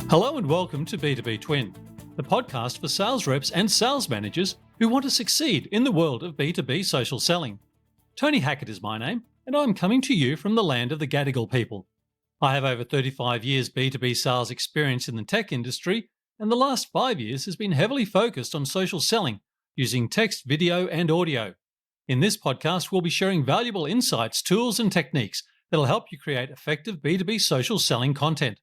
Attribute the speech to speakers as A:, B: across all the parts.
A: Hello and welcome to B2B Twin, the podcast for sales reps and sales managers who want to succeed in the world of B2B social selling. Tony Hackett is my name, and I'm coming to you from the land of the Gadigal people. I have over 35 years B2B sales experience in the tech industry, and the last 5 years has been heavily focused on social selling using text, video, and audio. In this podcast, we'll be sharing valuable insights, tools, and techniques that'll help you create effective B2B social selling content.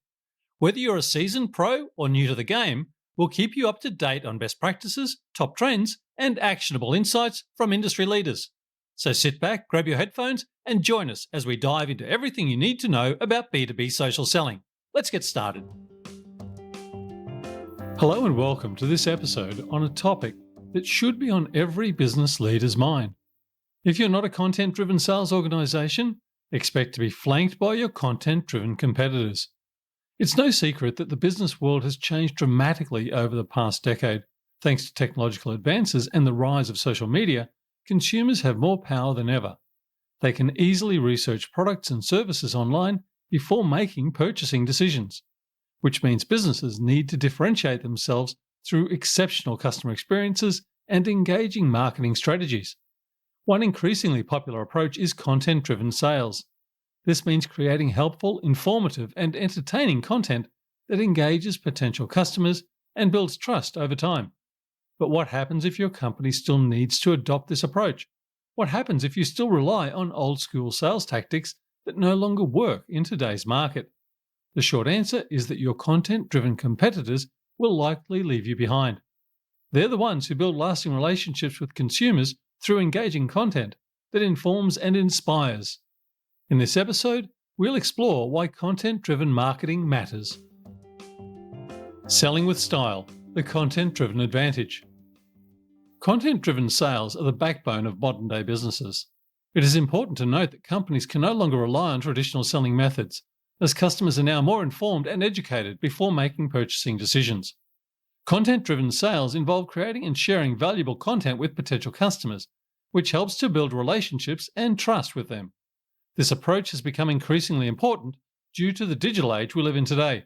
A: Whether you're a seasoned pro or new to the game, we'll keep you up to date on best practices, top trends, and actionable insights from industry leaders. So sit back, grab your headphones, and join us as we dive into everything you need to know about B2B social selling. Let's get started. Hello and welcome to this episode on a topic that should be on every business leader's mind. If you're not a content-driven sales organization, expect to be flanked by your content-driven competitors. It's no secret that the business world has changed dramatically over the past decade. Thanks to technological advances and the rise of social media, consumers have more power than ever. They can easily research products and services online before making purchasing decisions, which means businesses need to differentiate themselves through exceptional customer experiences and engaging marketing strategies. One increasingly popular approach is content-driven sales. This means creating helpful, informative, and entertaining content that engages potential customers and builds trust over time. But what happens if your company still needs to adopt this approach? What happens if you still rely on old-school sales tactics that no longer work in today's market? The short answer is that your content-driven competitors will likely leave you behind. They're the ones who build lasting relationships with consumers through engaging content that informs and inspires. In this episode, we'll explore why content-driven marketing matters. Selling with style, the content-driven advantage. Content-driven sales are the backbone of modern-day businesses. It is important to note that companies can no longer rely on traditional selling methods, as customers are now more informed and educated before making purchasing decisions. Content-driven sales involve creating and sharing valuable content with potential customers, which helps to build relationships and trust with them. This approach has become increasingly important due to the digital age we live in today.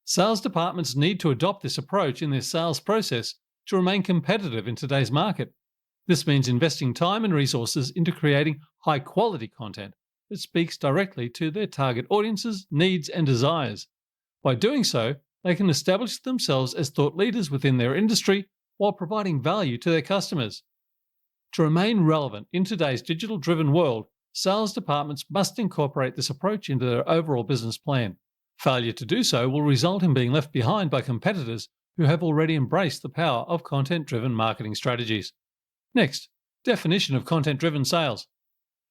A: Sales departments need to adopt this approach in their sales process to remain competitive in today's market. This means investing time and resources into creating high-quality content that speaks directly to their target audiences, needs, and desires. By doing so, they can establish themselves as thought leaders within their industry while providing value to their customers. To remain relevant in today's digital-driven world, sales departments must incorporate this approach into their overall business plan. Failure to do so will result in being left behind by competitors who have already embraced the power of content-driven marketing strategies. Next, definition of content-driven sales.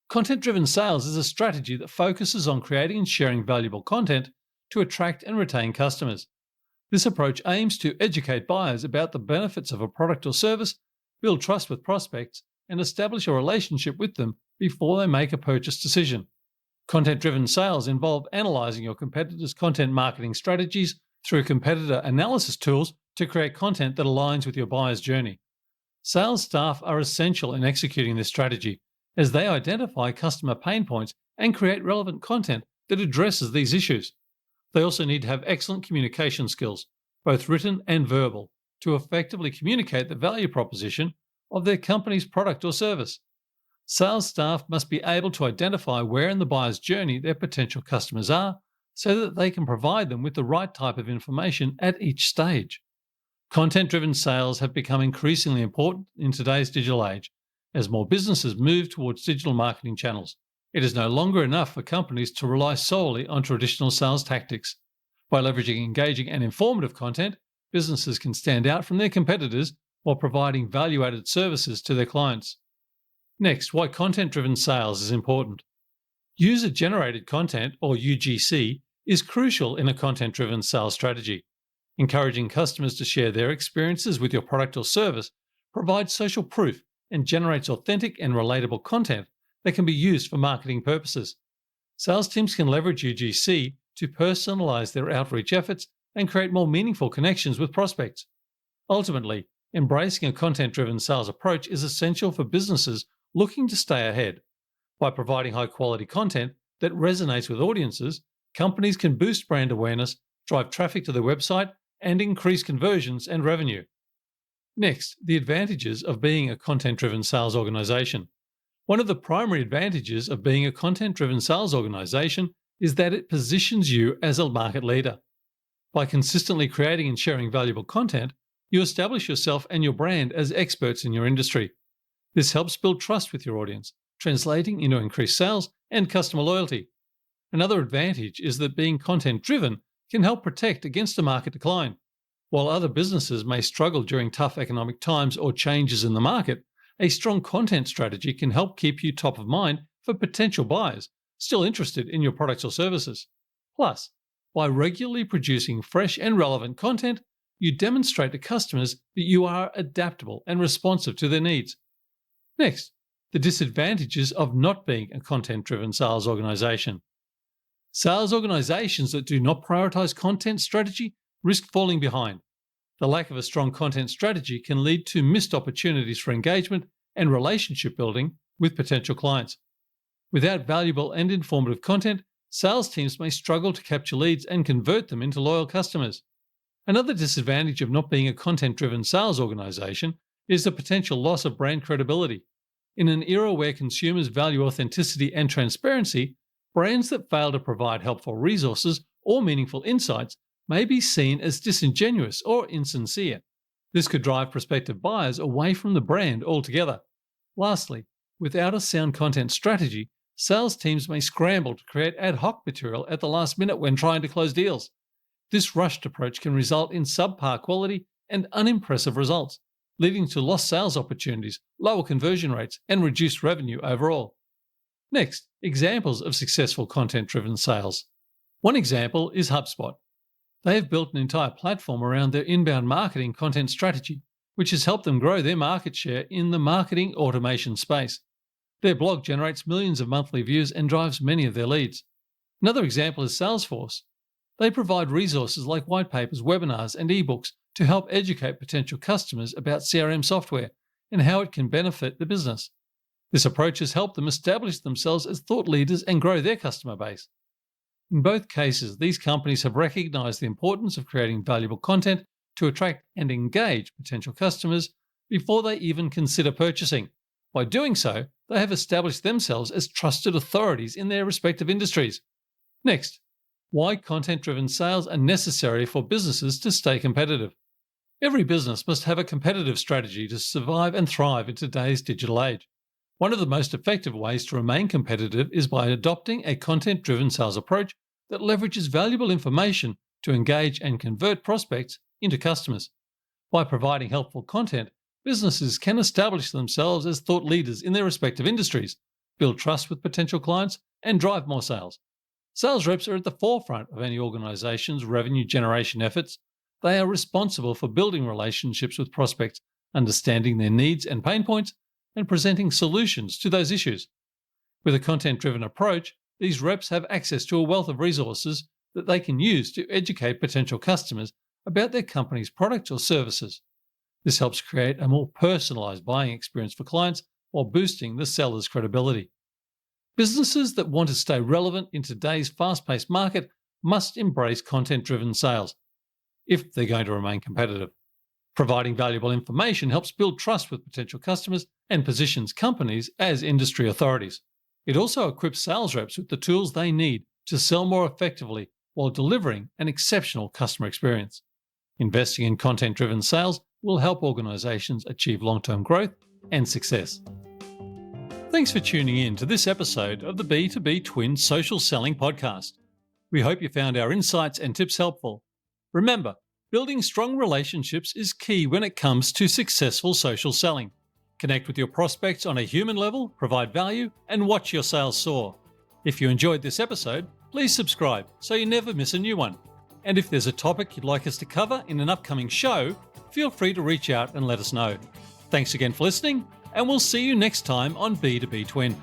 A: Content-driven sales is a strategy that focuses on creating and sharing valuable content to attract and retain customers. This approach aims to educate buyers about the benefits of a product or service, build trust with prospects, and establish a relationship with them before they make a purchase decision. Content-driven sales involve analyzing your competitors' content marketing strategies through competitor analysis tools to create content that aligns with your buyer's journey. Sales staff are essential in executing this strategy as they identify customer pain points and create relevant content that addresses these issues. They also need to have excellent communication skills, both written and verbal, to effectively communicate the value proposition of their company's product or service. Sales staff must be able to identify where in the buyer's journey their potential customers are so that they can provide them with the right type of information at each stage. Content-driven sales have become increasingly important in today's digital age as more businesses move towards digital marketing channels. It is no longer enough for companies to rely solely on traditional sales tactics. By leveraging engaging and informative content, businesses can stand out from their competitors while providing value-added services to their clients. Next, why content-driven sales is important. User-generated content, or UGC, is crucial in a content-driven sales strategy. Encouraging customers to share their experiences with your product or service provides social proof and generates authentic and relatable content that can be used for marketing purposes. Sales teams can leverage UGC to personalize their outreach efforts and create more meaningful connections with prospects. Ultimately, embracing a content-driven sales approach is essential for businesses looking to stay ahead. By providing high-quality content that resonates with audiences, companies can boost brand awareness, drive traffic to their website, and increase conversions and revenue. Next, the advantages of being a content-driven sales organization. One of the primary advantages of being a content-driven sales organization is that it positions you as a market leader. By consistently creating and sharing valuable content, you establish yourself and your brand as experts in your industry. This helps build trust with your audience, translating into increased sales and customer loyalty. Another advantage is that being content-driven can help protect against a market decline. While other businesses may struggle during tough economic times or changes in the market, a strong content strategy can help keep you top of mind for potential buyers still interested in your products or services. Plus, by regularly producing fresh and relevant content, you demonstrate to customers that you are adaptable and responsive to their needs. Next, the disadvantages of not being a content-driven sales organization. Sales organizations that do not prioritize content strategy risk falling behind. The lack of a strong content strategy can lead to missed opportunities for engagement and relationship building with potential clients. Without valuable and informative content, sales teams may struggle to capture leads and convert them into loyal customers. Another disadvantage of not being a content-driven sales organization is the potential loss of brand credibility. In an era where consumers value authenticity and transparency, brands that fail to provide helpful resources or meaningful insights may be seen as disingenuous or insincere. This could drive prospective buyers away from the brand altogether. Lastly, without a sound content strategy, sales teams may scramble to create ad hoc material at the last minute when trying to close deals. This rushed approach can result in subpar quality and unimpressive results, leading to lost sales opportunities, lower conversion rates, and reduced revenue overall. Next, examples of successful content-driven sales. One example is HubSpot. They have built an entire platform around their inbound marketing content strategy, which has helped them grow their market share in the marketing automation space. Their blog generates millions of monthly views and drives many of their leads. Another example is Salesforce. They provide resources like white papers, webinars, and ebooks to help educate potential customers about CRM software and how it can benefit the business. This approach has helped them establish themselves as thought leaders and grow their customer base. In both cases, these companies have recognized the importance of creating valuable content to attract and engage potential customers before they even consider purchasing. By doing so, they have established themselves as trusted authorities in their respective industries. Next, why content-driven sales are necessary for businesses to stay competitive. Every business must have a competitive strategy to survive and thrive in today's digital age. One of the most effective ways to remain competitive is by adopting a content-driven sales approach that leverages valuable information to engage and convert prospects into customers. By providing helpful content, businesses can establish themselves as thought leaders in their respective industries, build trust with potential clients, and drive more sales. Sales reps are at the forefront of any organization's revenue generation efforts. They are responsible for building relationships with prospects, understanding their needs and pain points, and presenting solutions to those issues. With a content-driven approach, these reps have access to a wealth of resources that they can use to educate potential customers about their company's products or services. This helps create a more personalized buying experience for clients while boosting the seller's credibility. Businesses that want to stay relevant in today's fast-paced market must embrace content-driven sales if they're going to remain competitive. Providing valuable information helps build trust with potential customers and positions companies as industry authorities. It also equips sales reps with the tools they need to sell more effectively while delivering an exceptional customer experience. Investing in content-driven sales will help organizations achieve long-term growth and success. Thanks for tuning in to this episode of the B2B Twin Social Selling Podcast. We hope you found our insights and tips helpful. Remember, building strong relationships is key when it comes to successful social selling. Connect with your prospects on a human level, provide value, and watch your sales soar. If you enjoyed this episode, please subscribe so you never miss a new one. And if there's a topic you'd like us to cover in an upcoming show, feel free to reach out and let us know. Thanks again for listening, and we'll see you next time on B2B Twin.